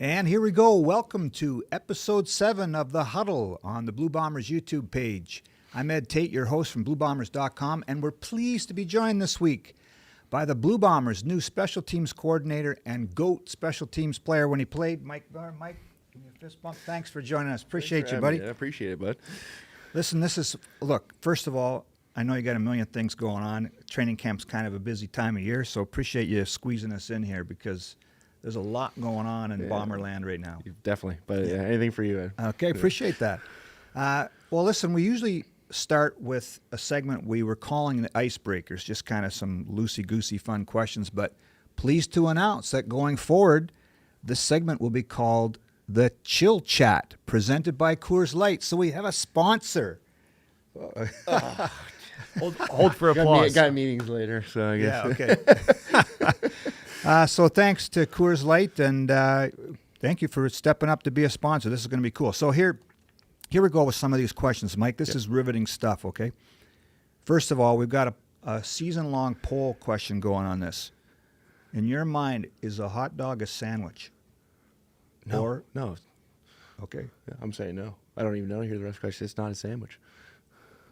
And here we go. Welcome to episode 7 of the Huddle on the Blue Bombers YouTube page. I'm Ed Tait, your host from BlueBombers.com, and we're pleased to be joined this week by the Blue Bombers' new special teams coordinator and GOAT special teams player when he played, Mike. Mike, give me a fist bump. Thanks for joining us. Appreciate you, buddy. I appreciate it, bud. Listen, look, first of all, I know you got a million things going on. Training camp's kind of a busy time of year, so appreciate you squeezing us in here because there's a lot going on in Bomberland right now. Definitely, but anything for you, Ed. Okay, appreciate that. Well, listen, we usually start with a segment we were calling the Icebreakers, just kind of some loosey-goosey fun questions, but pleased to announce that going forward, this segment will be called the Chill Chat, presented by Coors Light. So we have a sponsor. Hold for applause. Got meetings later, so I guess. Yeah, okay. So thanks to Coors Light, and thank you for stepping up to be a sponsor. This is going to be cool. So here we go with some of these questions, Mike. This is riveting stuff, okay? First of all, we've got a season-long poll question going on this. In your mind, is a hot dog a sandwich? No. Okay. Yeah, I'm saying no. I don't even know. Hear the rest of the question. It's not a sandwich.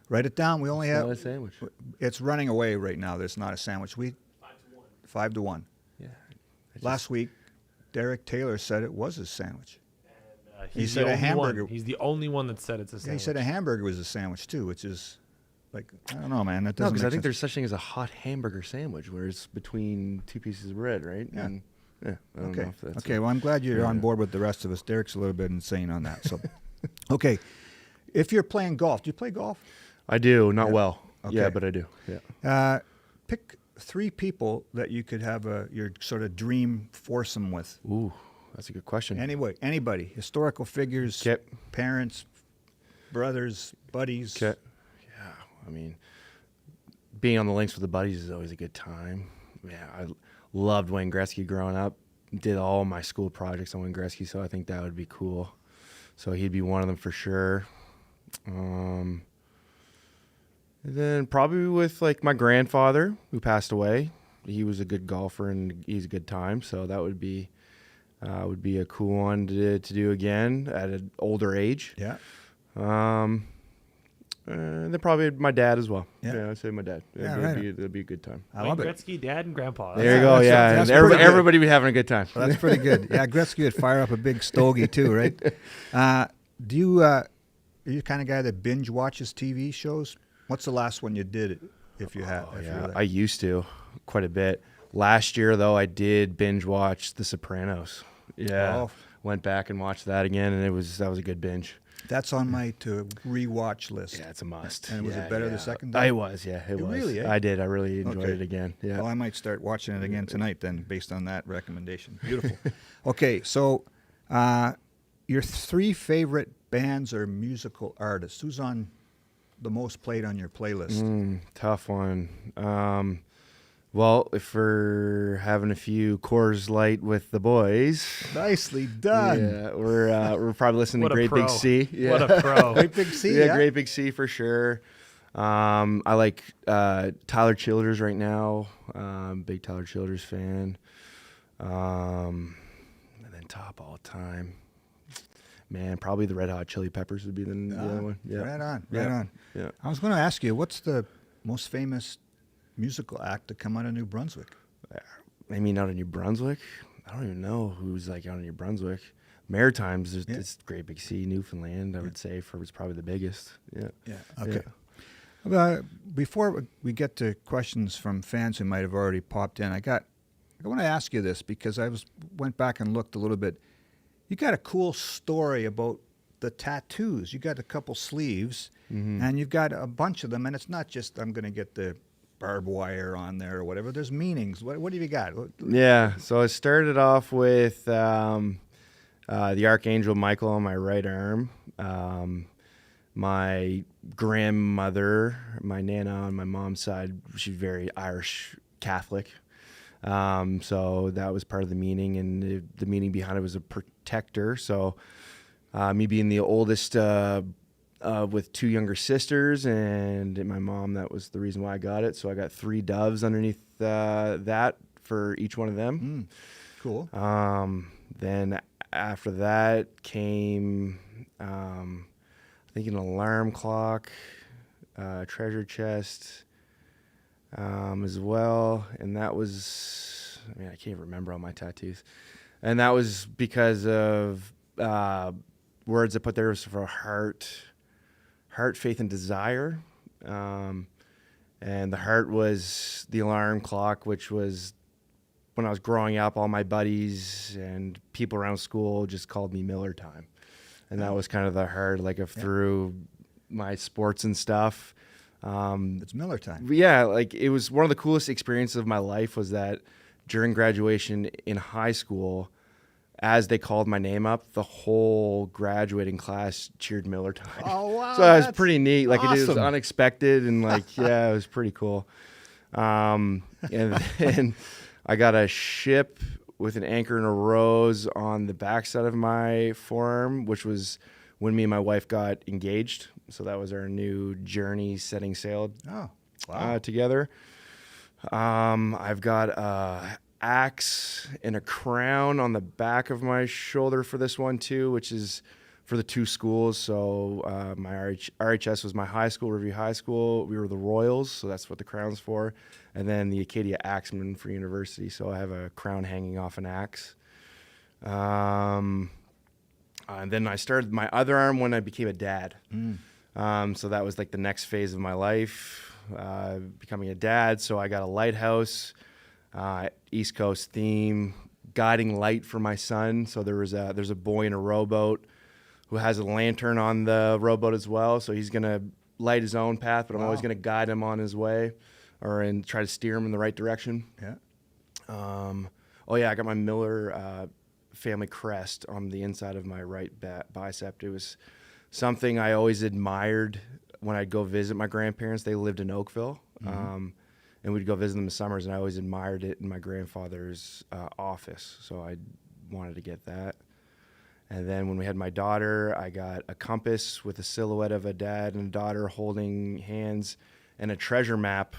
Write it down. We only It's have. not a sandwich. It's running away right now. That's not a sandwich. 5 to 1. Yeah. Last week, Derek Taylor said it was a sandwich. And, He said a hamburger. He's the only one that said it's a Yeah, he sandwich. said a hamburger was a sandwich too, which is like, I don't know, man. That doesn't No, because make I think sense. there's such thing as a hot hamburger sandwich, where it's between two pieces of bread, right? Yeah. And, I don't know if that's Okay. Well, I'm glad you're on board with the rest of us. Derek's a little bit insane on that. So, okay. If you're playing golf, do you play golf? I do, not well. Okay. Yeah, but I do. Yeah. Pick 3 people that you could have your sort of dream foursome with. Ooh, that's a good question. Anybody. Historical figures, Okay. parents, brothers, buddies. Okay. Yeah, I mean, being on the links with the buddies is always a good time. Yeah, I loved Wayne Gretzky growing up. Did all my school projects on Wayne Gretzky, so I think that would be cool. So he'd be one of them for sure. And then probably with like my grandfather who passed away. He was a good golfer and he's a good time, so that would be a cool one to do again at an older age. Yeah. And then probably my dad as well. Yeah. I'd say my dad. Yeah, It'd be a good time. I love Wayne it. Gretzky, dad, and grandpa. There you go. that's And pretty good. everybody be having a good time. Well, that's pretty good. Yeah, Gretzky would fire up a big stogie too, right? Are you the kind of guy that binge watches TV shows? What's the last one you did, if you have? I used to quite a bit. Last year, though, I did binge watch The Sopranos. Yeah, Oh. went back and watched that again, and that was a good binge. That's on my to rewatch list. Yeah, it's a must. And was it better the second time? time? It was, yeah, it was. Really, eh? I did. I really enjoyed Okay. it again. Yeah. Well, I might start watching it again tonight then, based on that recommendation. Beautiful. Okay, so your 3 favorite bands or musical artists. Who's on the most played on your playlist? Tough one. Well, if we're having a few Coors Light with the boys, Nicely done. yeah, we're probably listening What to a Great pro. Big Sea. Yeah. What a pro. Great Big Sea, Yeah, Great Big Sea for sure. I like Tyler Childers right now. Big Tyler Childers fan. And then top all time, man, probably the Red Hot Chili Peppers would be the other one. Yeah. Right on. Yeah. I was going to ask you, what's the most famous musical act to come out of New Brunswick? I mean, out of New Brunswick, I don't even know who's like out of New Brunswick. Maritimes, it's Great Big Sea, Newfoundland. I would say it's probably the biggest. Yeah. Yeah. Okay. Before we get to questions from fans who might have already popped in, I want to ask you this because went back and looked a little bit. You got a cool story about the tattoos. You got a couple sleeves, and you've got a bunch of them, and it's not just I'm going to get the barbed wire on there or whatever. There's meanings. What have you got? Yeah. So I started off with the Archangel Michael on my right arm. My grandmother, my nana on my mom's side, she's very Irish Catholic. So that was part of the meaning, and the meaning behind it was a protector. So me being the oldest with 2 younger sisters and my mom, that was the reason why I got it. So I got 3 doves underneath that for each one of them. Cool. Then after that came, I think, an alarm clock, treasure chest, as well. And that was, I mean, I can't remember all my tattoos. And that was because of words I put there was for heart, faith, and desire. And the heart was the alarm clock, which was when I was growing up, all my buddies and people around school just called me Miller Time. And that was kind of the heart, like through my sports and stuff. It's Miller time. Yeah, like it was one of the coolest experiences of my life was that during graduation in high school, as they called my name up, the whole graduating class cheered Miller Time. Oh, wow. So that was that's pretty neat. Like it was awesome. unexpected and like, yeah, it was pretty cool. And then I got a ship with an anchor and a rose on the backside of my forearm, which was when me and my wife got engaged. So that was our new journey, setting sail Oh, wow. together. I've got a axe and a crown on the back of my shoulder for this one too, which is for the two schools. So my RHS was my high school, Riverview High School. We were the Royals, so that's what the crown's for. And then the Acadia Axeman for university. So I have a crown hanging off an axe. And then I started my other arm when I became a dad. So that was like the next phase of my life, becoming a dad. So I got a lighthouse, East Coast theme, guiding light for my son. So there's a boy in a rowboat who has a lantern on the rowboat as well. So he's going to light his own path, but I'm always going to guide him on his way and try to steer him in the right direction. Yeah. I got my Miller family crest on the inside of my right bicep. It was something I always admired when I'd go visit my grandparents. They lived in Oakville, and we'd go visit them in summers, and I always admired it in my grandfather's office. So I wanted to get that. And then when we had my daughter, I got a compass with a silhouette of a dad and a daughter holding hands and a treasure map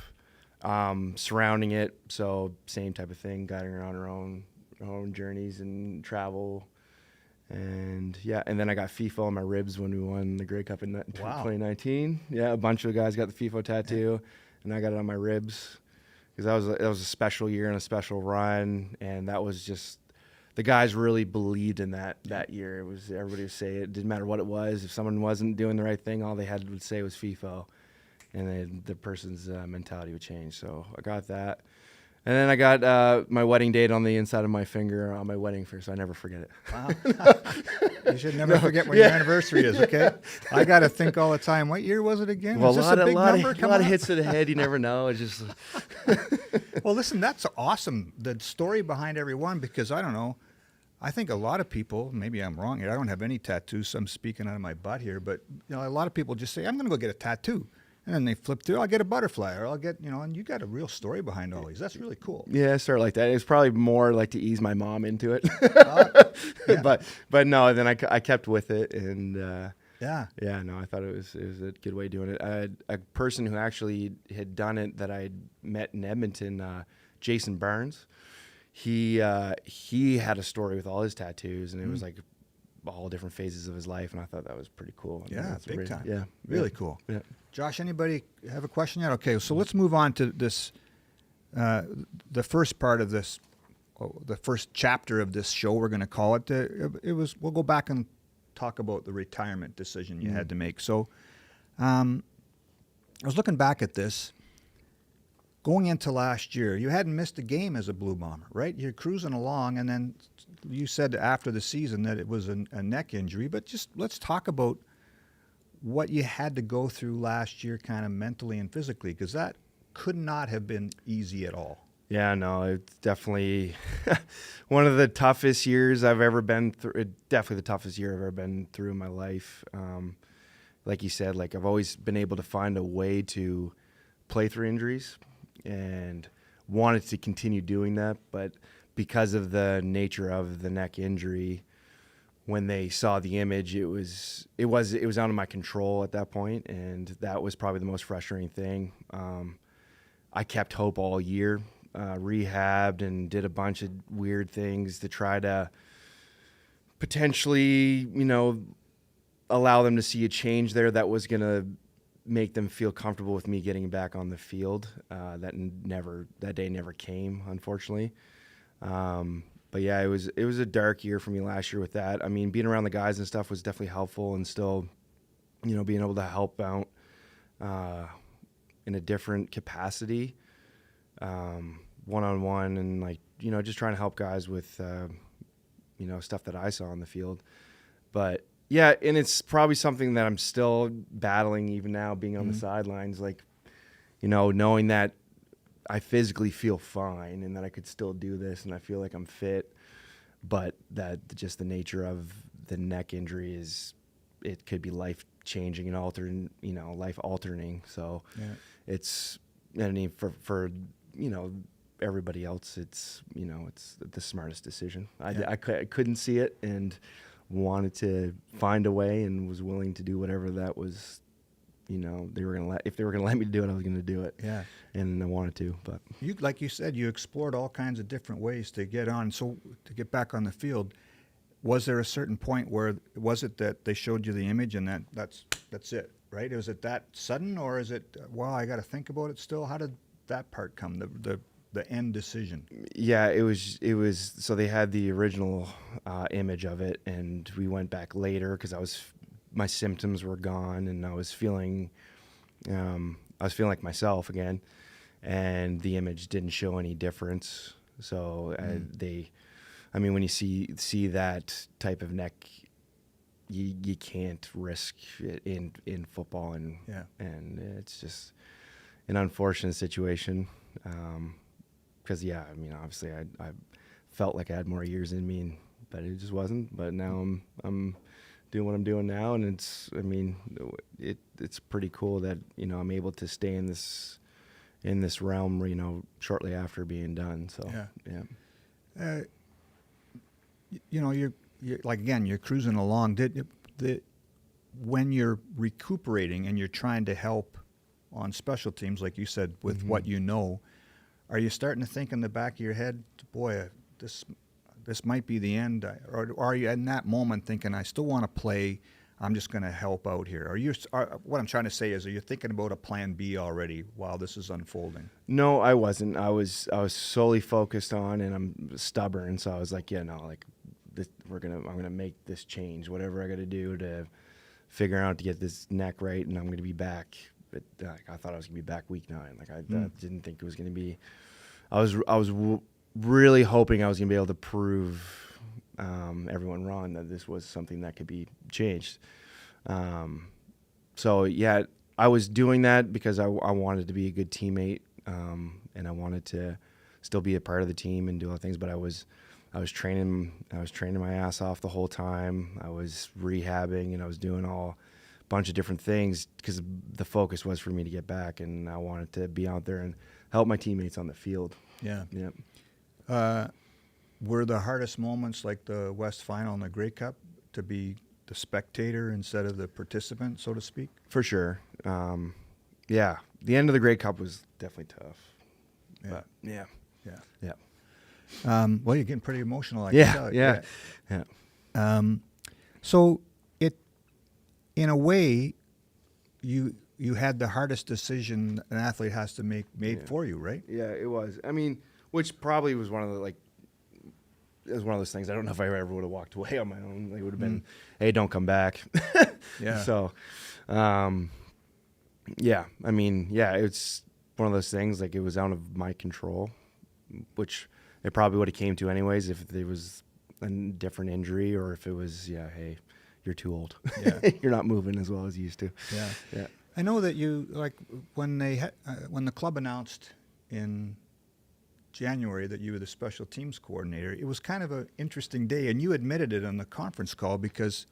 surrounding it. So same type of thing, guiding her on her own journeys and travel. And and then I got FIFO on my ribs when we won the Grey Cup in 2019. Yeah, a bunch of guys got the FIFO tattoo, and I got it on my ribs because that was a special year and a special run, and that was just the guys really believed in that year. It was everybody would say it didn't matter what it was. If someone wasn't doing the right thing, all they had to say was FIFO, and then the person's mentality would change. So I got that. And then I got my wedding date on the inside of my finger on my wedding finger, so I never forget it. Wow. You should never forget when your anniversary is, okay? I got to think all the time, what year was it again? Well, is this a big number? lot of hits to the head. You never know. It's just Well, listen, that's awesome, the story behind every one, because I don't know. I think a lot of people, maybe I'm wrong here, I don't have any tattoos, so I'm speaking out of my butt here, but a lot of people just say, I'm going to go get a tattoo. And then they flip through, I'll get a butterfly, or I'll get, and you got a real story behind all these. That's really cool. Yeah, sort of like that. It was probably more like to ease my mom into it. Yeah. But no, then I kept with it, and Yeah. no, I thought it was a good way of doing it. I had a person who actually had done it that I met in Edmonton, Jason Barnes. He had a story with all his tattoos, and it was like all different phases of his life, and I thought that was pretty cool. Yeah, that's big time. Yeah, Really cool. Yeah. Josh, anybody have a question yet? Okay, so let's move on to this, the first part of this, the first chapter of this show, we're going to call it. We'll go back and talk about the retirement decision you had to make. So I was looking back at this. Going into last year, you hadn't missed a game as a Blue Bomber, right? You're cruising along, and then you said after the season that it was a neck injury. But just let's talk about what you had to go through last year kind of mentally and physically, because that could not have been easy at all. Yeah, no, it's definitely one of the toughest years I've ever been through. Definitely the toughest year I've ever been through in my life. Like you said, like I've always been able to find a way to play through injuries and wanted to continue doing that. But because of the nature of the neck injury, when they saw the image, it was out of my control at that point, and that was probably the most frustrating thing. I kept hope all year, rehabbed and did a bunch of weird things to try to potentially, allow them to see a change there that was going to make them feel comfortable with me getting back on the field. That day never came, unfortunately. But yeah, it was a dark year for me last year with that. I mean, being around the guys and stuff was definitely helpful, and still, being able to help out in a different capacity, one-on-one, and like, just trying to help guys with, stuff that I saw on the field. But yeah, and it's probably something that I'm still battling even now, being on the sidelines, like, knowing that I physically feel fine and that I could still do this and I feel like I'm fit, but that just the nature of the neck injury it could be life changing and life altering. So it's, I mean, for everybody else, it's the smartest decision. I couldn't see it and wanted to find a way and was willing to do whatever that was, if they were gonna let me do it, I was gonna do it. Yeah. And I wanted to, but Like you said, you explored all kinds of different ways to get on. So to get back on the field, was there a certain point where was it that they showed you the image and that's it, right? Was it that sudden, or is it, well, I got to think about it still? How did that part come? The end decision. yeah, it was. So they had the original image of it, and we went back later because my symptoms were gone, and I was feeling like myself again, and the image didn't show any difference. So when you see that type of neck, you can't risk it in football, and it's just an unfortunate situation. Because obviously I felt like I had more years in me, but it just wasn't. But now I'm doing what I'm doing now, and it's pretty cool that I'm able to stay in this realm, shortly after being done. So yeah. You're like, again, you're cruising along. When you're recuperating and you're trying to help on special teams, like you said, with what are you starting to think in the back of your head, boy, this might be the end? Or are you in that moment thinking, I still want to play, I'm just going to help out here? What I'm trying to say is, are you thinking about a plan B already while this is unfolding? No, I wasn't. I was solely focused on, and I'm stubborn, so I was like, I'm gonna make this change, whatever I got to do to figure out to get this neck right, and I'm gonna be back. But I thought I was gonna be back week 9. Like I didn't think it was gonna be. I was really hoping I was gonna be able to prove everyone wrong, that this was something that could be changed. So yeah, I was doing that because I wanted to be a good teammate, and I wanted to still be a part of the team and do all the things. But I was training my ass off the whole time. I was rehabbing, and I was doing bunch of different things because the focus was for me to get back, and I wanted to be out there and help my teammates on the field. Yeah. Yeah. Were the hardest moments, like the West Final and the Grey Cup, to be the spectator instead of the participant, so to speak? For sure. Yeah. The end of the Grey Cup was definitely tough. Yeah. But yeah. Well, you're getting pretty emotional. I can tell. Yeah. So in a way, you had the hardest decision an athlete has to make made for you, right? Yeah, it was. I mean, which probably was one of the, it was one of those things. I don't know if I ever would have walked away on my own. It would have been, hey, don't come back. Yeah. So, it's one of those things, like, it was out of my control, which it probably would have came to anyways if there was a different injury, or if it was, hey, you're too old. Yeah. You're not moving as well as you used to. Yeah. Yeah. I know that you, like, when the club announced in January that you were the special teams coordinator, it was kind of an interesting day, and you admitted it on the conference call, because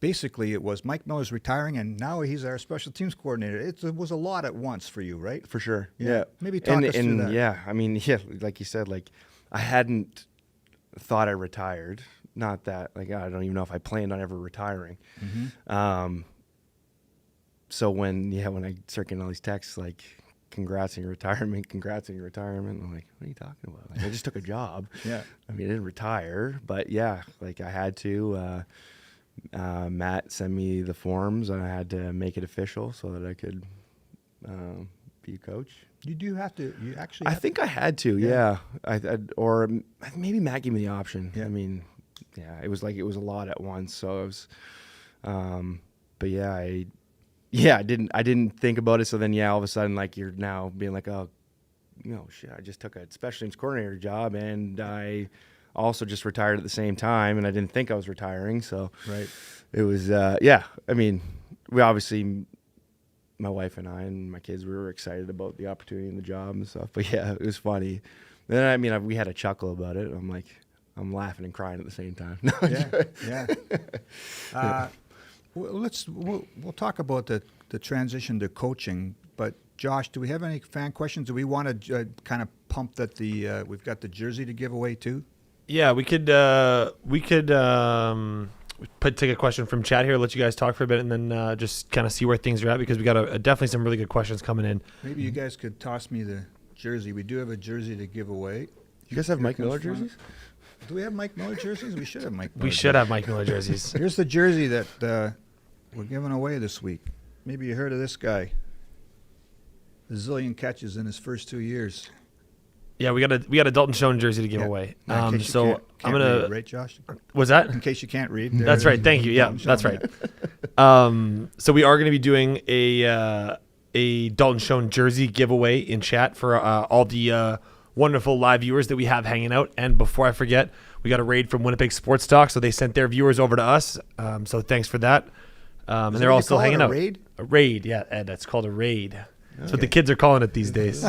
basically it was Mike Miller's retiring, and now he's our special teams coordinator. It was a lot at once for you, right? For sure. Yeah. Yeah. Maybe talk us through that. Yeah, I mean, like you said, like, I hadn't thought I retired. Not that, like, I don't even know if I planned on ever retiring. Mm-hmm. So when I start getting all these texts, like, congrats on your retirement. Congrats on your retirement. I'm like, what are you talking about? Like, I just took a job. Yeah. I mean, I didn't retire, but yeah, like I had to. Matt sent me the forms, and I had to make it official so that I could be a coach. You do have to. You actually. I think I had to. Yeah. Yeah. Or maybe Matt gave me the option. Yeah. I mean, yeah, it was a lot at once. So it was. But yeah, I didn't think about it. So then, yeah, all of a sudden, like you're now being like, oh, shit, I just took a special teams coordinator job, and I also just retired at the same time, and I didn't think I was retiring. So Right. it was, yeah. I mean, we obviously, my wife and I and my kids, we were excited about the opportunity and the job and stuff. But yeah, it was funny. Then I mean, we had a chuckle about it. I'm laughing and crying at the same time. Yeah. Yeah. We'll talk about the transition to coaching. But Josh, do we have any fan questions? Do we want to kind of pump that we've got the jersey to give away too? Yeah, we could take a question from chat here, let you guys talk for a bit, and then just kind of see where things are at, because we got definitely some really good questions coming in. Maybe you guys could toss me the jersey. We do have a jersey to give away. You guys have Mike comes Miller front. jerseys? Do we have Mike Miller jerseys? We should have Mike Miller. We should have Mike Miller jerseys. Here's the jersey that we're giving away this week. Maybe you heard of this guy. A zillion catches in his first 2 years. Yeah, we got a Dalton Schoen jersey to give Yeah. away. Now, in case you So can't I'm read gonna. it, right, Josh? Was that? In case you can't read. That's right. Thank you. Yeah, that's right. So we are going to be doing a Dalton Schoen jersey giveaway in chat for all the wonderful live viewers that we have hanging out. And before I forget, we got a raid from Winnipeg Sports Talk, so they sent their viewers over to us. So thanks for that. And they're all still hanging out. Raid? A raid, yeah, Ed. That's called a raid. That's what the kids are calling it these days.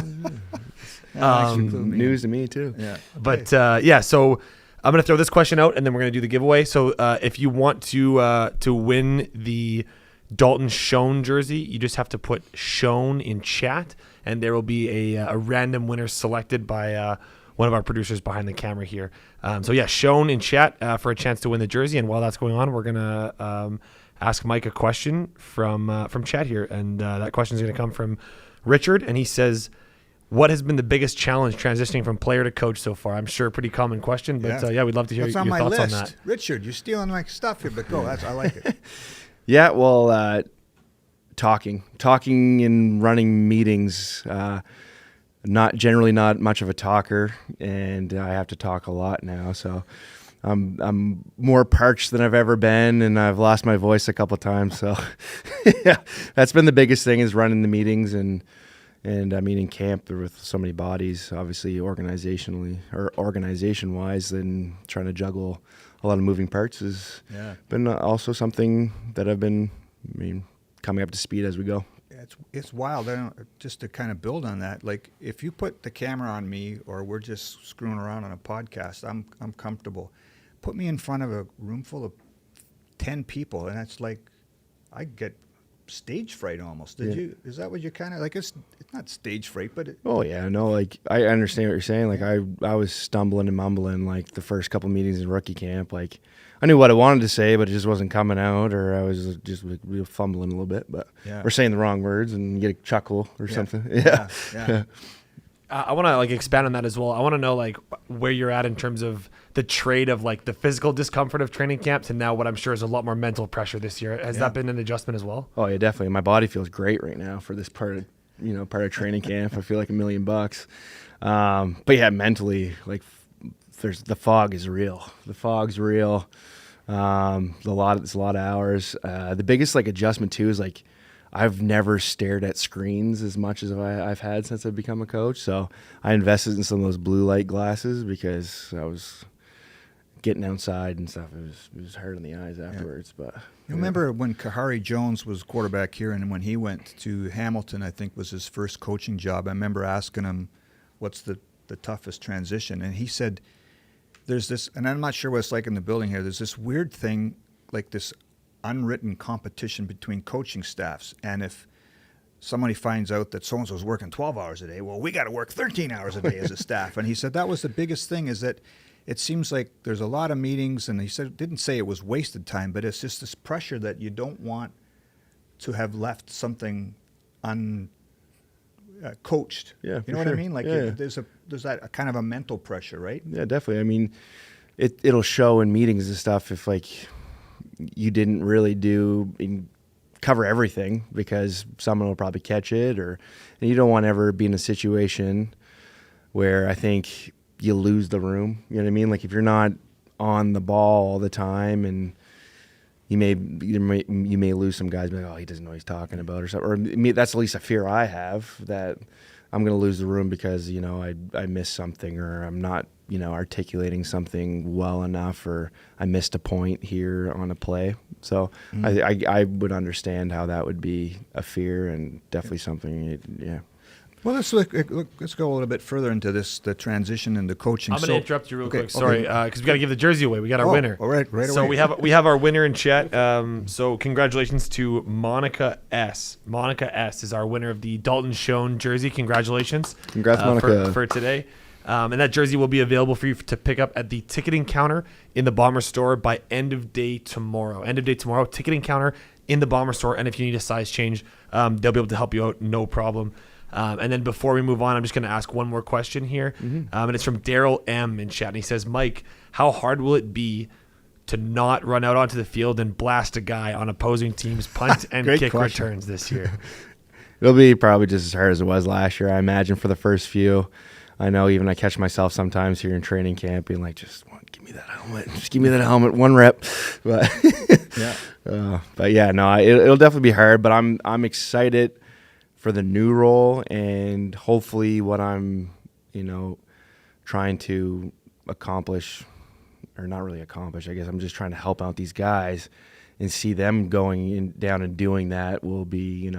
News to me too. Yeah. But yeah, so I'm gonna throw this question out, and then we're gonna do the giveaway. So if you want to win the Dalton Schoen jersey, you just have to put Schoen in chat, and there will be a random winner selected by one of our producers behind the camera here. So yeah, Schoen in chat for a chance to win the jersey. And while that's going on, we're gonna ask Mike a question from chat here, and that question is gonna come from Richard, and he says, what has been the biggest challenge transitioning from player to coach so far? I'm sure a pretty common question, but yeah, we'd love to hear What's your on my thoughts list? on that. Richard, you're stealing my stuff here, but go. I like it. Yeah, well, talking and running meetings. Not much of a talker, and I have to talk a lot now. So I'm more parched than I've ever been, and I've lost my voice a couple times. So yeah, that's been the biggest thing, is running the meetings and I mean, in camp there with so many bodies, obviously organization wise, then trying to juggle a lot of moving parts has been also something that I've been, coming up to speed as we go. It's wild. Just to kind of build on that, like if you put the camera on me or we're just screwing around on a podcast, I'm comfortable. Put me in front of a room full of 10 people, and it's like I get stage fright almost. Is that what you're kind of like? It's not stage fright, but Oh yeah, no, like I understand what you're saying. Like I was stumbling and mumbling like the first couple meetings in rookie camp. Like I knew what I wanted to say, but it just wasn't coming out, or I was just like real fumbling a little bit, or saying the wrong words and get a chuckle or something. Yeah. I want to expand on that as well. I want to know where you're at in terms of the trade of the physical discomfort of training camp to now what I'm sure is a lot more mental pressure this year. Has that been an adjustment as well? Oh yeah, definitely. My body feels great right now for this part of training camp. I feel like $1 million. But yeah, mentally, the fog is real. The fog's real. It's a lot of hours. The biggest adjustment too is I've never stared at screens as much as I've had since I've become a coach. So I invested in some of those blue light glasses because I was getting outside and stuff. It was hurt in the eyes afterwards. But you remember when Kahari Jones was quarterback here, and when he went to Hamilton, I think was his first coaching job. I remember asking him, "What's the toughest transition?" And he said, "There's this," and I'm not sure what it's like in the building here. There's this weird thing, like this unwritten competition between coaching staffs, and if somebody finds out that so-and-so's working 12 hours a day, well, we got to work 13 hours a day as a staff. And he said that was the biggest thing, is that it seems like there's a lot of meetings, and he said, didn't say it was wasted time, but it's just this pressure that you don't want to have left something coached. Yeah, You for know what I sure. mean? Like Yeah. there's that kind of a mental pressure, right? Yeah, definitely. I mean, it'll show in meetings and stuff if like you didn't really cover everything because someone will probably catch it, and you don't want to ever be in a situation where I think you lose the room. You know what I mean? Like if you're not on the ball all the time, and you may lose some guys, like, oh, he doesn't know what he's talking about or something. Or that's at least a fear I have, that I'm going to lose the room because, I missed something, or I'm not, articulating something well enough, or I missed a point here on a play. So I would understand how that would be a fear, and definitely something, yeah. Well, let's go a little bit further into the transition into coaching. I'm going to interrupt you real quick. okay. Sorry, because we got to give the jersey away. We got our winner. All right So away. we have our winner in chat. So congratulations to Monica S. Monica S is our winner of the Dalton Schoen jersey. Congratulations. Congrats, Monica. For today. And that jersey will be available for you to pick up at the ticketing counter in the Bomber store by end of day tomorrow. End of day tomorrow, ticketing counter in the Bomber store. And if you need a size change, they'll be able to help you out. No problem. And then before we move on, I'm just going to ask one more question here. And it's from Daryl M. in chat. And he says, Mike, how hard will it be to not run out onto the field and blast a guy on opposing teams' punt and Great kick question. returns this year? It'll be probably just as hard as it was last year, I imagine, for the first few. I know even I catch myself sometimes here in training camp being like, give me that helmet. Just give me that helmet, one rep. But yeah, it'll definitely be hard, but I'm excited for the new role, and hopefully what I'm, trying to accomplish, or not really accomplish, I guess I'm just trying to help out these guys and see them going down and doing that will be,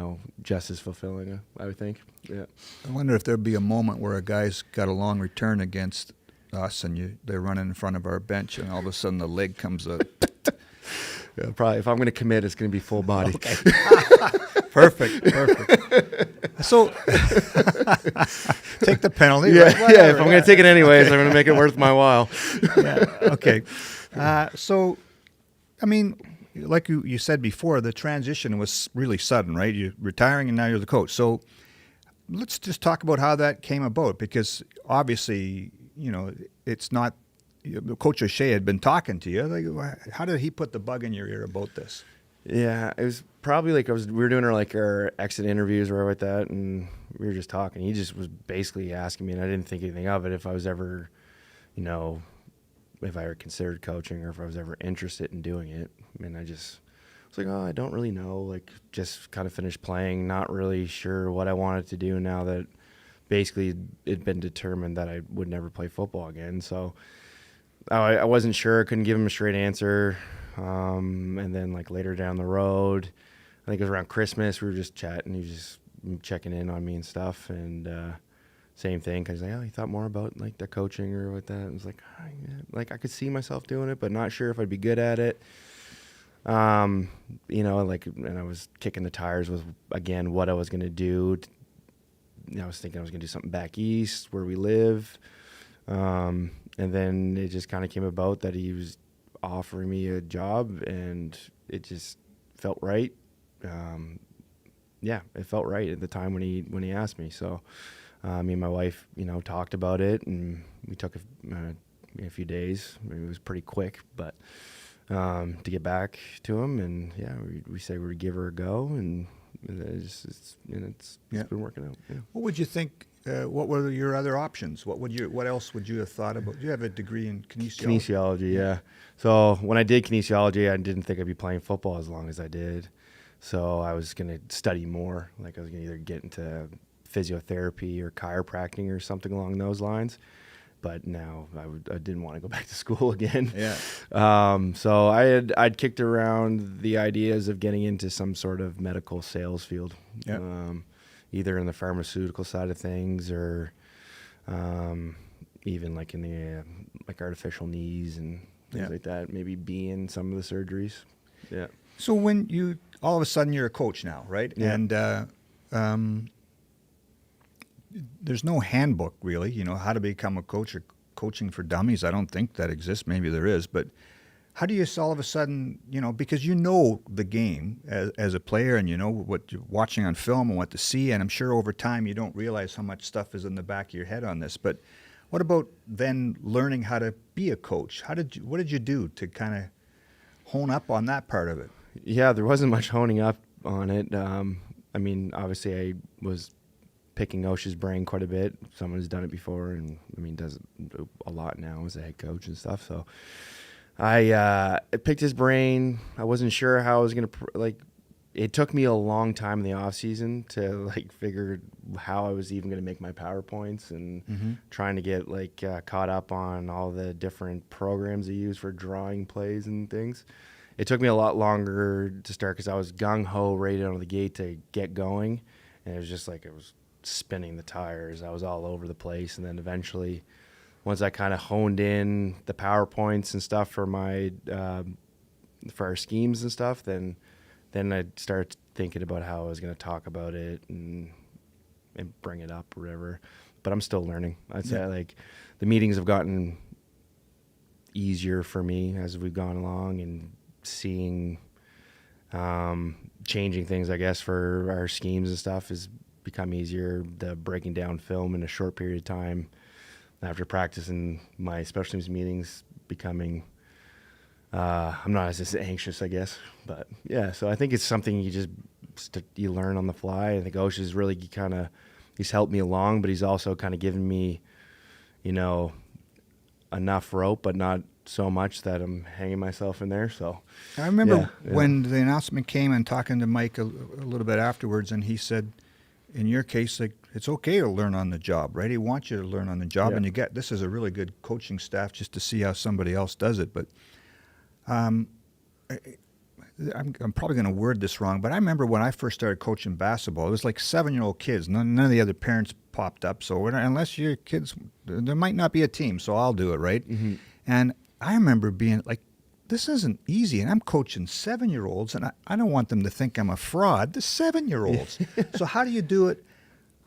just as fulfilling, I would think. Yeah. I wonder if there'll be a moment where a guy's got a long return against us, and they're running in front of our bench, and all of a sudden the leg comes up. Yeah, probably. If I'm going to commit, it's going to be full body. Okay. Perfect. So take the penalty. Yeah, right? yeah. If I'm going to take it anyways, I'm going to make it worth my while. Yeah. Okay. So, I mean, like you said before, the transition was really sudden, right? You're retiring and now you're the coach. So let's just talk about how that came about, because obviously, it's not. Coach O'Shea had been talking to you. Like, how did he put the bug in your ear about this? Yeah, it was probably like we were doing our exit interviews or like that, and we were just talking. He just was basically asking me, and I didn't think anything of it, if I was ever, if I ever considered coaching or if I was ever interested in doing it. And I was like, oh, I don't really know. Like, just kind of finished playing, not really sure what I wanted to do now that basically it'd been determined that I would never play football again. So I wasn't sure. I couldn't give him a straight answer. And then like later down the road, I think it was around Christmas, we were just chatting. He was just checking in on me and stuff. And same thing, because he thought more about like the coaching or what that. I was like, yeah. Like I could see myself doing it, but not sure if I'd be good at it. And I was kicking the tires with, again, what I was going to do. I was thinking I was going to do something back east where we live. And then it just kind of came about that he was offering me a job, and it just felt right. It felt right at the time when he asked me. So me and my wife, talked about it, and we took a few days. It was pretty quick, but to get back to him, and we say we'd give her a go, and it's been working out. Yeah. What would you think? What were your other options? What else would you have thought about? You have a degree in kinesiology. Kinesiology, yeah. So when I did kinesiology, I didn't think I'd be playing football as long as I did. So I was going to study more. Like I was going to either get into physiotherapy or chiropractic or something along those lines. But now I didn't want to go back to school again. Yeah. So I'd kicked around the ideas of getting into some sort of medical sales field. Yeah. Either in the pharmaceutical side of things, or even like in the like artificial knees and things like that. Maybe be in some of the surgeries. Yeah. So when you all of a sudden you're a coach now, right? Yeah. And there's no handbook really, how to become a coach or coaching for dummies. I don't think that exists. Maybe there is, but how do you all of a sudden, because you know the game as a player and you know what you're watching on film and what to see, and I'm sure over time you don't realize how much stuff is in the back of your head on this, but what about then learning how to be a coach? What did you do to kind of hone up on that part of it? Yeah, there wasn't much honing up on it. I mean, obviously I was picking Osh's brain quite a bit. Someone who's done it before and, does it a lot now as a head coach and stuff, so I picked his brain. I wasn't sure how I was going to, it took me a long time in the off season to figure how I was even going to make my PowerPoints and trying to get caught up on all the different programs they use for drawing plays and things. It took me a lot longer to start because I was gung-ho right out of the gate to get going. And it was just it was spinning the tires. I was all over the place. And then eventually, once I kind of honed in the PowerPoints and stuff for for our schemes and stuff, then I'd start thinking about how I was going to talk about it and bring it up or whatever. But I'm still learning. I'd say the meetings have gotten easier for me as we've gone along and seeing changing things, I guess, for our schemes and stuff has become easier. The breaking down film in a short period of time after practicing my special teams meetings becoming I'm not as anxious, I guess, but yeah, so I think it's something you learn on the fly. I think Osh is really he's helped me along, but he's also kind of given me enough rope, but not so much that I'm hanging myself in there. So I remember when the announcement came and talking to Mike a little bit afterwards, and he said, in your case, it's okay to learn on the job, right? He wants you to learn on the job, and this is a really good coaching staff just to see how somebody else does it. But I'm probably going to word this wrong, but I remember when I first started coaching basketball, it was 7-year-old kids. None of the other parents popped up. So unless your kids, there might not be a team, so I'll do it, right? Mm-hmm. And I remember being this isn't easy, and I'm coaching 7-year-olds, and I don't want them to think I'm a fraud. The 7-year-olds. So how do you do it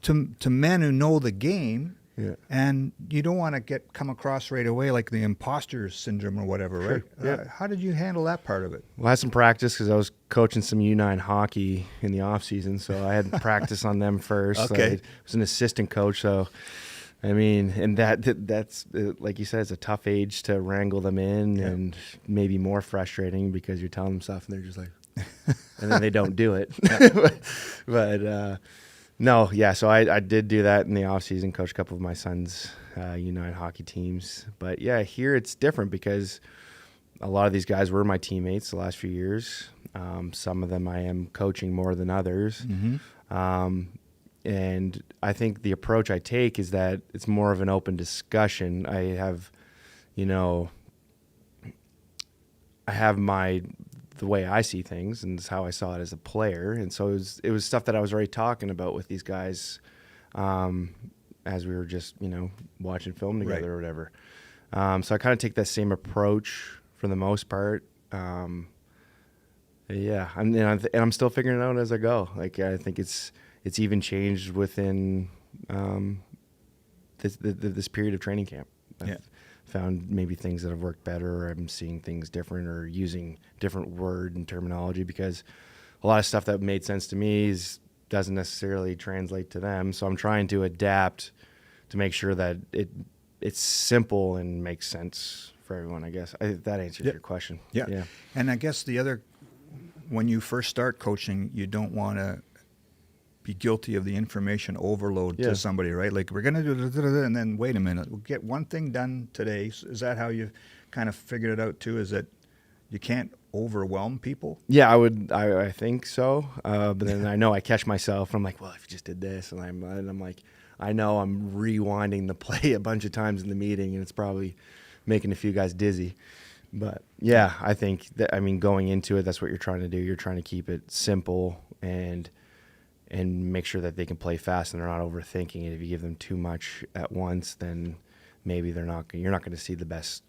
to men who know the game? Yeah. And you don't want to come across right away like the imposter syndrome or whatever, right? Yeah. How did you handle that part of it? Well, I had some practice because I was coaching some U9 hockey in the off season, so I had practice on them first. Okay. I was an assistant coach, so and that's like you said, it's a tough age to wrangle them in, and maybe more frustrating because you're telling them stuff and they're just and then they don't do it. but no, yeah. So I did do that in the off season, coach a couple of my son's U9 hockey teams. But yeah, here it's different because a lot of these guys were my teammates the last few years. Some of them I am coaching more than others. Mm-hmm. And I think the approach I take is that it's more of an open discussion. I have the way I see things, and it's how I saw it as a player. And so it was stuff that I was already talking about with these guys as we were just, watching film together or whatever. So I kind of take that same approach for the most part. Yeah, I'm still figuring it out as I go. I think it's even changed within this period of training camp. I've found maybe things that have worked better, or I'm seeing things different, or using different word and terminology, because a lot of stuff that made sense to me doesn't necessarily translate to them. So I'm trying to adapt to make sure that it's simple and makes sense for everyone, I guess. That answers your question. Yeah. And I guess when you first start coaching, you don't want to be guilty of the information overload to somebody, right? We're going to do, and then wait a minute, we'll get one thing done today. Is that how you kind of figured it out too? Is that you can't overwhelm people? Yeah, I think so. But then I know I catch myself. I'm like, well, if you just did this, and I'm like, I know I'm rewinding the play a bunch of times in the meeting, and it's probably making a few guys dizzy. But yeah, I think that, going into it, that's what you're trying to do. You're trying to keep it simple and make sure that they can play fast and they're not overthinking it. If you give them too much at once, then maybe you're not going to see the best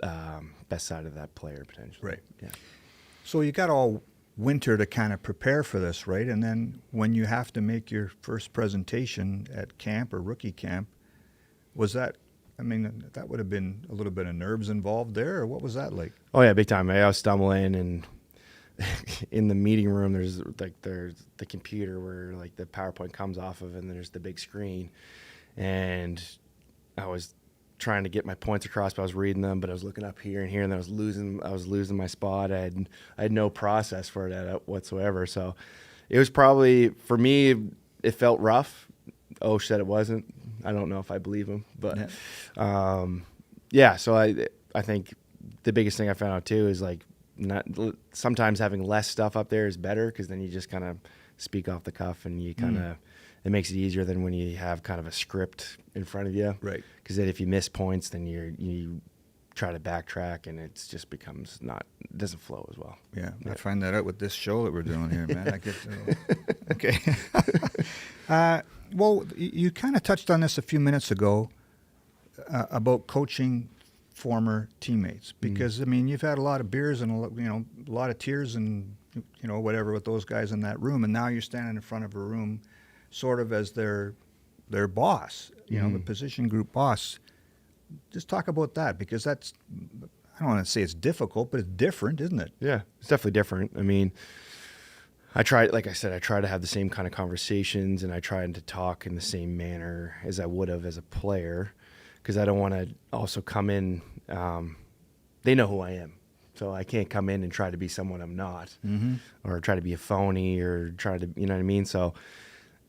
side of that player potentially. Right. Yeah. So you got all winter to kind of prepare for this, right? And then when you have to make your first presentation at camp or rookie camp, was that I mean, that would have been a little bit of nerves involved there, or what was that like? Oh yeah, big time. I was stumbling, and in the meeting room, there's the computer where like the PowerPoint comes off of, and there's the big screen, and I was trying to get my points across, but I was reading them, but I was looking up here and here, and I was losing my spot. I had no process for it whatsoever. So it was probably, for me, it felt rough. Osh said it wasn't. I don't know if I believe him, but so I think the biggest thing I found out too is like, sometimes having less stuff up there is better, because then you just kind of speak off the cuff, and you kind of it makes it easier than when you have kind of a script in front of you. Right. Because then if you miss points, then you try to backtrack, and it just becomes it doesn't flow as well. Yeah, I find that out with this show that we're doing here, man. I get okay. Well, you kind of touched on this a few minutes ago about coaching former teammates, because I mean, you've had a lot of beers and a lot of tears and whatever with those guys in that room, and now you're standing in front of a room, sort of as their boss, the position group boss. Just talk about that, because that's, I don't want to say it's difficult, but it's different, isn't it? Yeah, it's definitely different. I mean, like I said, I try to have the same kind of conversations, and I try to talk in the same manner as I would have as a player, because I don't want to also come in. They know who I am, so I can't come in and try to be someone I'm not, or try to be a phony, or try to, you know what I mean? So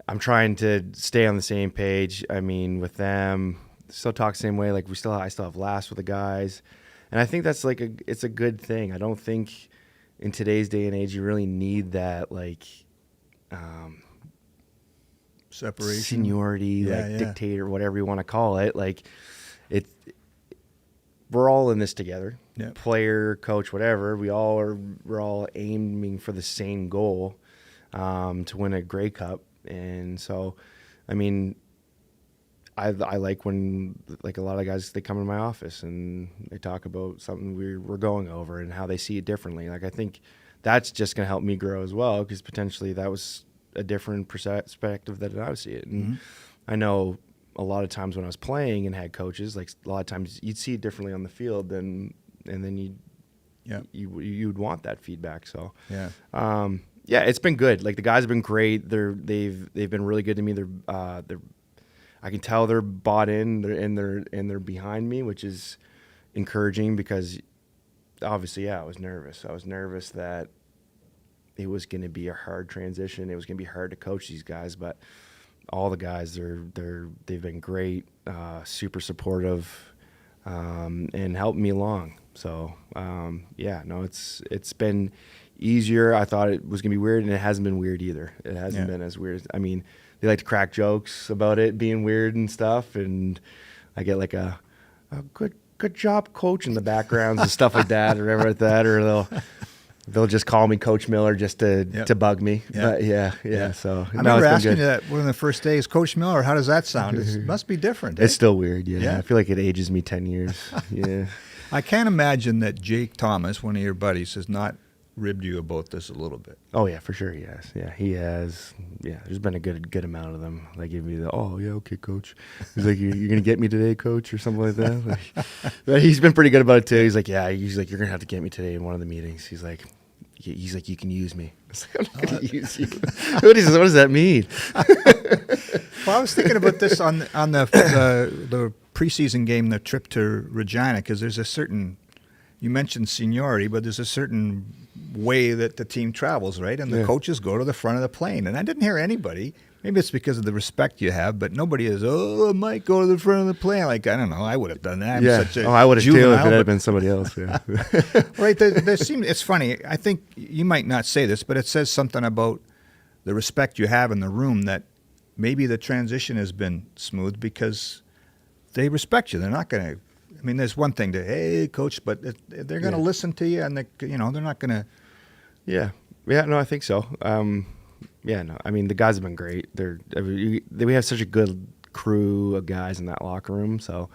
I'm trying to stay on the same page. I mean, with them, still talk the same way. Like I still have laughs with the guys, and I think that's it's a good thing. I don't think in today's day and age you really need that Separation, seniority, dictator, whatever you want to call it. Like we're all in this together. Yeah. Player, Coach, whatever. We're all aiming for the same goal, to win a Grey Cup. And so, I mean, I like when a lot of guys, they come in my office and they talk about something we're going over and how they see it differently. Like, I think that's just going to help me grow as well, because potentially that was a different perspective that I would see it. And I know a lot of times when I was playing and had coaches, like a lot of times you'd see it differently on the field, and then you'd want that feedback. So it's been good. Like, the guys have been great. They've been really good to me. I can tell they're bought in. They're behind me, which is encouraging, because obviously, I was nervous. I was nervous that it was going to be a hard transition. It was going to be hard to coach these guys, but all the guys, they've been great, super supportive, and helped me along. So it's been easier. I thought it was gonna be weird, and it hasn't been weird either. It hasn't been as weird. I mean, they like to crack jokes about it being weird and stuff, and I get like a good job, coach, in the backgrounds and stuff like that, or whatever like that, or they'll just call me Coach Miller just to bug me. But so I remember asking you that one of the first days, Coach Miller. How does that sound? It must be different. It's still weird. Yeah, I feel like it ages me 10 years. Yeah. I can't imagine that Jake Thomas, one of your buddies, has not ribbed you about this a little bit. Oh yeah, for sure he has. Yeah, he has. Yeah, there's been a good amount of them. Like, give me okay, coach. He's like, you're gonna get me today, coach, or something like that. Like, but he's been pretty good about it too. He's like, he's like, you're gonna have to get me today in one of the meetings. He's like, you can use me. I was like, I'm not gonna use you. What does that mean? Well, I was thinking about this on the preseason game, the trip to Regina, because there's a certain, you mentioned seniority, but there's a certain way that the team travels, right? And the coaches go to the front of the plane. And I didn't hear anybody, maybe it's because of the respect you have, but nobody is, Mike, go to the front of the plane. Like, I don't know, I would have done that. I would have too if it had been somebody else. Yeah. Right, it's funny. I think you might not say this, but it says something about the respect you have in the room, that maybe the transition has been smooth because they respect you. They're not going to, I mean, there's one thing to, hey, coach, but they're going to listen to you, and they're not going to. Yeah. No, I think so. No, I mean, the guys have been great. We have such a good crew of guys in that locker room, so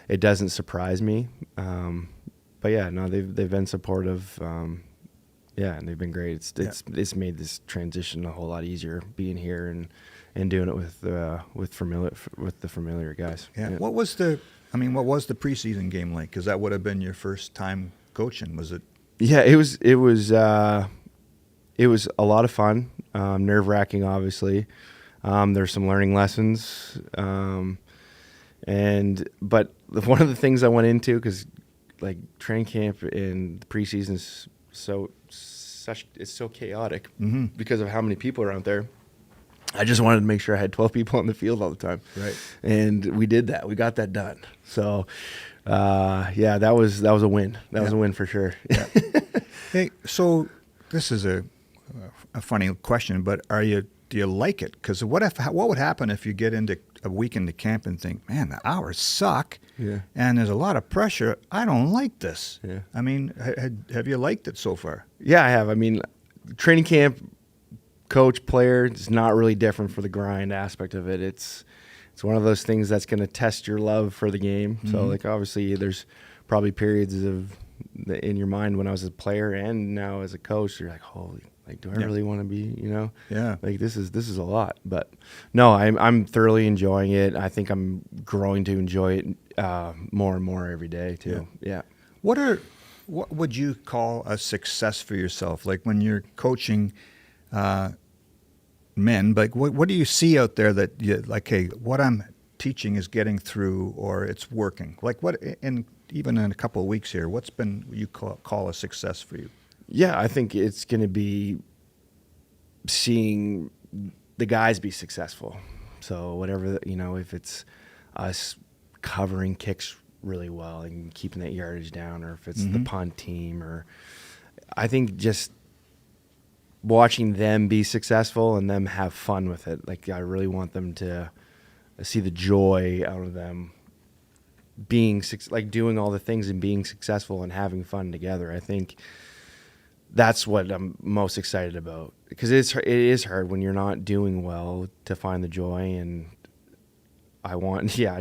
it doesn't surprise me. But they've been supportive. And they've been great. It's made this transition a whole lot easier, being here and doing it with the familiar guys. Yeah. What was the I mean, what was the preseason game like? Because that would have been your first time coaching, was it? Yeah, it was a lot of fun, nerve-wracking, obviously. There's some learning lessons, but one of the things I went into, because like training camp and the preseason is it's so chaotic because of how many people are out there. I just wanted to make sure I had 12 people on the field all the time. Right. And we did that. We got that done. So, that was a win. That was a win for sure. Yeah. Hey, so this is a funny question, but do you what would happen if you get into a week into camp and think, man, the hours suck, and there's a lot of pressure. I don't like this. Yeah. I mean, have you liked it so far? Yeah, I have. I mean, training camp, coach, player, it's not really different for the grind aspect of it. It's one of those things that's going to test your love for the game. So, like, obviously, there's probably periods in your mind when I was a player and now as a coach, you're like, holy. Like, do I really want to be, Yeah. Like, this is a lot. But no, I'm thoroughly enjoying it. I think I'm growing to enjoy it more and more every day too. Yeah. What would you call a success for yourself? Like when you're coaching men, like what do you see out there that you like, hey, what I'm teaching is getting through or it's working? Like even in a couple of weeks here, what's been you call a success for you? Yeah, I think it's going to be seeing the guys be successful. So whatever, if it's us covering kicks really well and keeping that yardage down, or if it's the punt team, or I think just watching them be successful and them have fun with it. Like, I really want them to see the joy out of them being like doing all the things and being successful and having fun together. I think that's what I'm most excited about, because it is hard when you're not doing well to find the joy. And I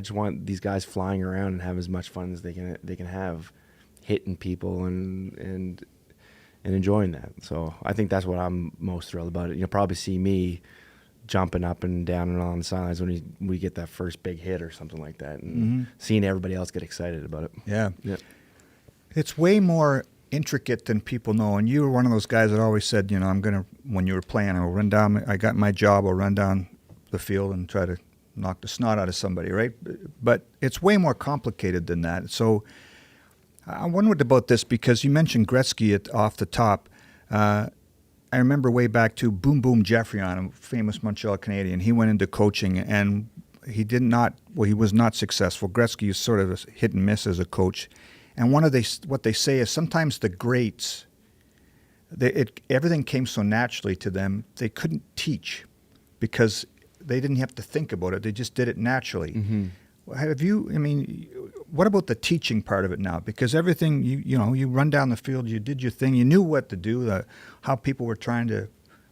just want these guys flying around and have as much fun as they can have, hitting people and enjoying that. So I think that's what I'm most thrilled about it. You'll probably see me jumping up and down and on the sidelines when we get that first big hit or something like that, and seeing everybody else get excited about it. Yeah. Yeah. It's way more intricate than people know, and you were one of those guys that always said, when you were playing, I got my job, I'll run down the field and try to knock the snot out of somebody, right? But it's way more complicated than that. So I wondered about this because you mentioned Gretzky off the top. I remember way back to Boom Boom Geoffrion, a famous Montreal Canadian. He went into coaching and he was not successful. Gretzky is sort of a hit and miss as a coach. And what they say is sometimes the greats, everything came so naturally to them, they couldn't teach because they didn't have to think about it. They just did it naturally. What about the teaching part of it now? Because everything, you run down the field, you did your thing, you knew what to do, how people were trying to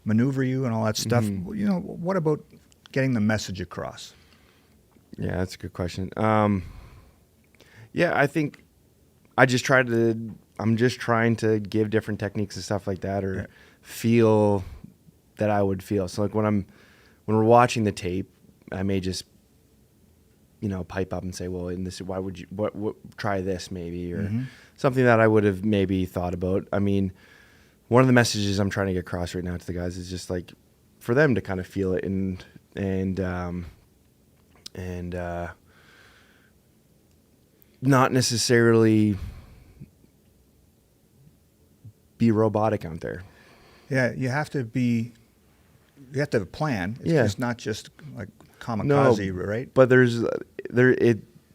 maneuver you and all that stuff. What about getting the message across? Yeah, that's a good question. I think I'm just trying to give different techniques and stuff like that, or feel that I would feel. So like when we're watching the tape, I may just, pipe up and say, well, in this, why would you, what try this maybe, or something that I would have maybe thought about. I mean, one of the messages I'm trying to get across right now to the guys is just like for them to kind of feel it and not necessarily be robotic out there. Yeah, you have to have a plan. It's not just like kamikaze, right? But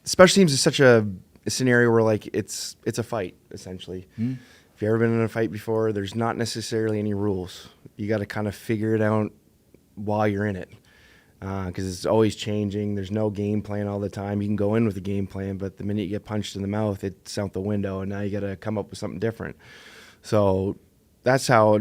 special teams is such a scenario where like it's a fight essentially. If you've ever been in a fight before, there's not necessarily any rules. You got to kind of figure it out while you're in it. Because it's always changing. There's no game plan all the time. You can go in with a game plan, but the minute you get punched in the mouth, it's out the window, and now you got to come up with something different. So that's how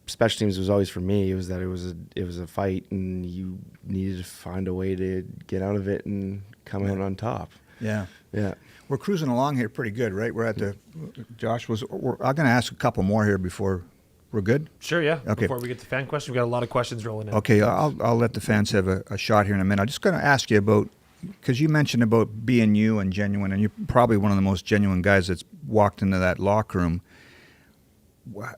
special teams was always for me. It was that it was a fight, and you needed to find a way to get out of it and come out on top. Yeah. Yeah. We're cruising along here pretty good, right? We're at I'm going to ask a couple more here before. We're good? Sure, yeah. Okay. Before we get to fan questions, we got a lot of questions rolling in. Okay, I'll let the fans have a shot here in a minute. I'm just going to ask you about because you mentioned about being you and genuine, and you're probably one of the most genuine guys that's walked into that locker room.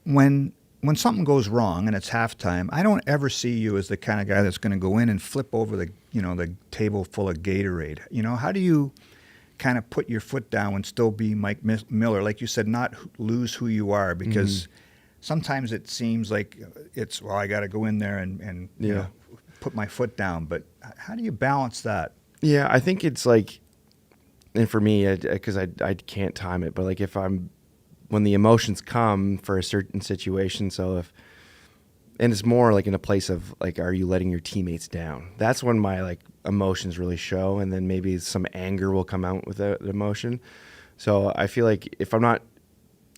When something goes wrong and it's halftime, I don't ever see you as the kind of guy that's going to go in and flip over the table full of Gatorade. How do you kind of put your foot down and still be Mike Miller, like you said, not lose who you are? Because sometimes it seems like I got to go in there and put my foot down. But how do you balance that? Yeah, I think it's like, and for me, because I can't time it, but like when the emotions come for a certain situation, and it's more like in a place of like, are you letting your teammates down? That's when my like emotions really show, and then maybe some anger will come out with the emotion. So I feel like if I'm not,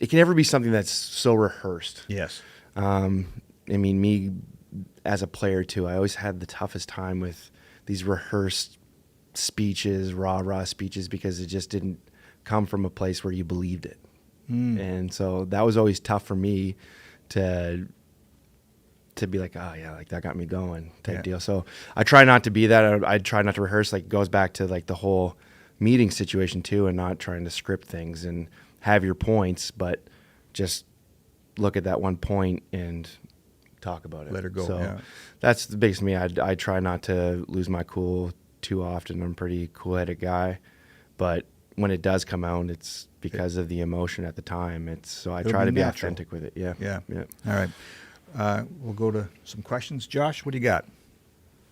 it can never be something that's so rehearsed. Yes. I mean, me as a player too, I always had the toughest time with these rehearsed speeches, rah speeches, because it just didn't come from a place where you believed it. And so that was always tough for me to be like, oh yeah, like that got me going type deal. So I try not to be that. I try not to rehearse. Like, goes back to like the whole meeting situation too, and not trying to script things and have your points, but just look at that one point and talk about it. Let her go. So that's the biggest me. I try not to lose my cool too often. I'm a pretty cool-headed guy, but when it does come out, it's because of the emotion at the time. I try to be natural. authentic with it. Yeah. All right. We'll go to some questions. Josh, what do you got?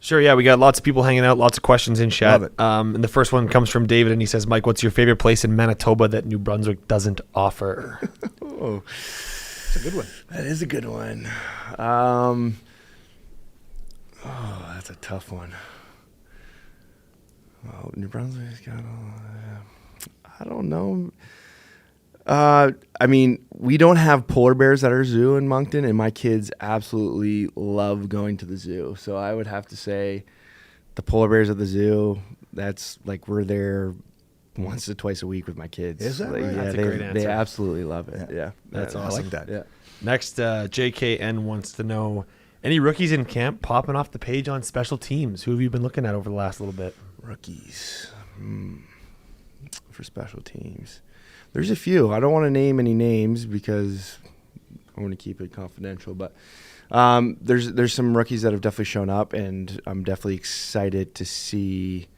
Sure, yeah, we got lots of people hanging out, lots of questions in chat. Love it. And the first one comes from David, and he says, Mike, what's your favorite place in Manitoba that New Brunswick doesn't offer? Oh, That's a good one. that is a good one. That's a tough one. Oh, New Brunswick's got I don't know. I mean, we don't have polar bears at our zoo in Moncton, and my kids absolutely love going to the zoo. So I would have to say the polar bears at the zoo, that's like, we're there once or twice a week with my kids. Is that like, right? Yeah, That's a great they answer. absolutely love it. Yeah. That's I awesome. like that. Yeah. Next, JKN wants to know, any rookies in camp popping off the page on special teams? Who have you been looking at over the last little bit? Rookies for special teams. There's a few. I don't want to name any names because I want to keep it confidential. But there's some rookies that have definitely shown up, and I'm definitely excited to see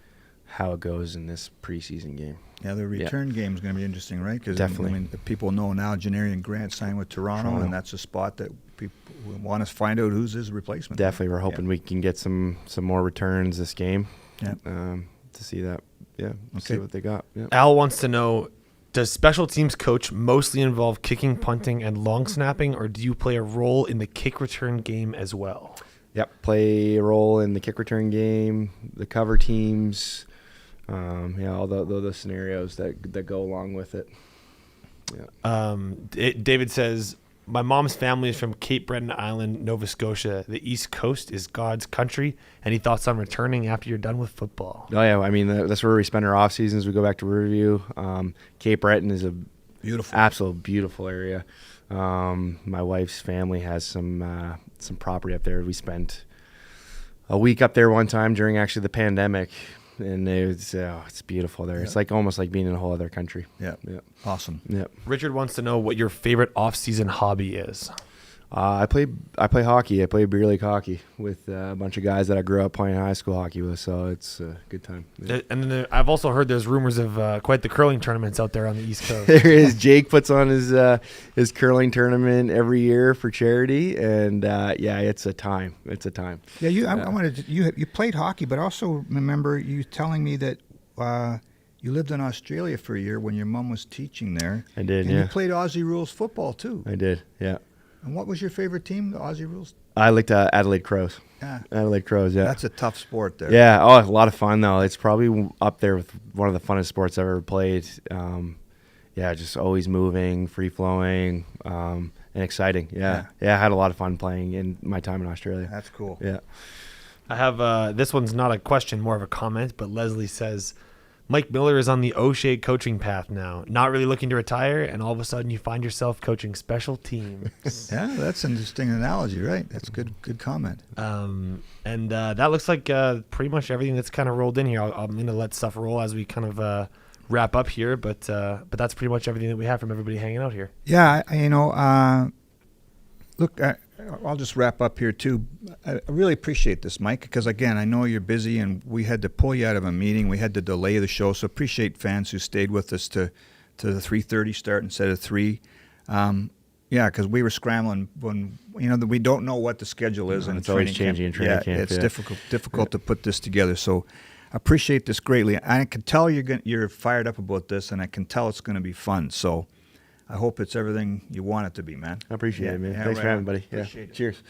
how it goes in this preseason game. Yeah, the return game is going to be interesting, right? Because Definitely. I mean, the people know now Janarian Grant signed with Toronto, and that's a spot that people want to find out who's his replacement. Definitely, we're hoping we can get some more returns this game. Yeah. To see that. Yeah. See Okay. what they got. Yeah. Al wants to know, does special teams coach mostly involve kicking, punting, and long snapping, or do you play a role in the kick return game as well? Yep, play a role in the kick return game, the cover teams, all the scenarios that go along with it. Yeah. David says, my mom's family is from Cape Breton Island, Nova Scotia. The East Coast is God's country. Any thoughts on returning after you're done with football? Oh yeah, I mean that's where we spend our off seasons. We go back to Riverview. Cape Breton is a Beautiful. absolute beautiful area. My wife's family has some property up there. We spent a week up there one time during actually the pandemic, and it's beautiful there. Yeah. It's like almost like being in a whole other country. Yeah. Yeah. Awesome. Yeah. Richard wants to know what your favorite off-season hobby is. I play hockey. I play beer league hockey with a bunch of guys that I grew up playing high school hockey with, so it's a good time. Yeah. And then I've also heard there's rumors of quite the curling tournaments out there on the East Coast. There is. Jake puts on his curling tournament every year for charity, and it's a time. It's a time. Yeah, I wanted to, you played hockey, but also remember you telling me that you lived in Australia for a year when your mom was teaching there. I did. And Yeah, you played Aussie rules football too. I did. Yeah, And what was your favorite team? The Aussie rules. I liked Adelaide Crows. Yeah, Adelaide Crows. Yeah, that's a tough sport there. yeah. Oh, a lot of fun though. It's probably up there with one of the funnest sports I've ever played. Just always moving, free flowing, and exciting. Yeah, I had a lot of fun playing in my time in Australia. That's cool. Yeah. I have this one's not a question, more of a comment, but Leslie says, Mike Miller is on the O'Shea coaching path now, not really looking to retire, and all of a sudden you find yourself coaching special teams. Yeah, that's an interesting analogy, right? That's a good comment. And that looks like pretty much everything that's kind of rolled in here. I'm going to let stuff roll as we kind of wrap up here, but that's pretty much everything that we have from everybody hanging out here. Yeah, look, I'll just wrap up here too. I really appreciate this, Mike, because again, I know you're busy, and we had to pull you out of a meeting. We had to delay the show, so appreciate fans who stayed with us to the 3:30 start instead of 3. Yeah, because we were scrambling when we don't know what the schedule is, and it's always changing in training camp. It's difficult to put this together. So I appreciate this greatly. I can tell you're fired up about this, and I can tell it's going to be fun. So I hope it's everything you want it to be, man. I appreciate it, man. Yeah, Thanks for having me, buddy. Appreciate it. Cheers.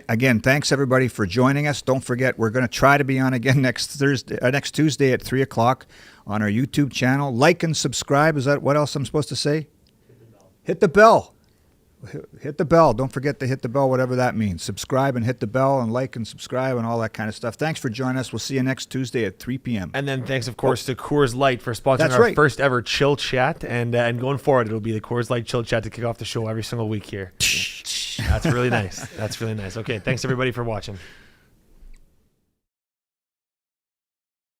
Again, thanks everybody for joining us. Don't forget, we're going to try to be on again next Tuesday at 3:00 on our YouTube channel. Like and subscribe. Is that what else I'm supposed to say? Hit the bell. Hit the bell. Don't forget to hit the bell, whatever that means. Subscribe and hit the bell, and like and subscribe and all that kind of stuff. Thanks for joining us. We'll see you next Tuesday at 3 p.m. And then thanks, of course, to Coors Light for sponsoring That's our right. first ever Chill Chat. And going forward, it'll be the Coors Light Chill Chat to kick off the show every single week here. That's really nice. That's really nice. Okay, thanks everybody for watching.